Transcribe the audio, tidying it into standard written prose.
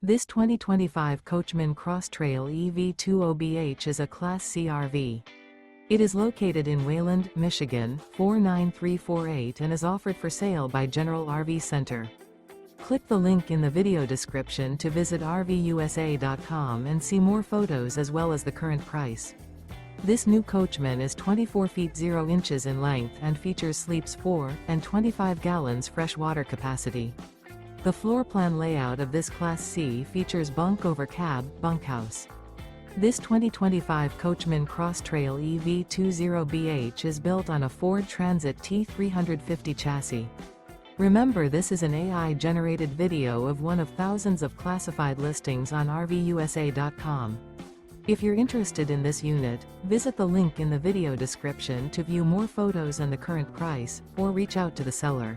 This 2025 Coachmen Cross Trail EV 20BH is a Class C RV. It is located in Wayland, Michigan, 49348 and is offered for sale by General RV Center. Click the link in the video description to visit RVUSA.com and see more photos as well as the current price. This new Coachmen is 24 feet 0 inches in length and features sleeps 4 and 25 gallons fresh water capacity. The floor plan layout of this Class C features Bunk Over Cab, Bunkhouse. This 2025 Coachmen Cross Trail EV 20BH is built on a Ford Transit T350 chassis. Remember, this is an AI-generated video of one of thousands of classified listings on RVUSA.com. If you're interested in this unit, visit the link in the video description to view more photos and the current price, or reach out to the seller.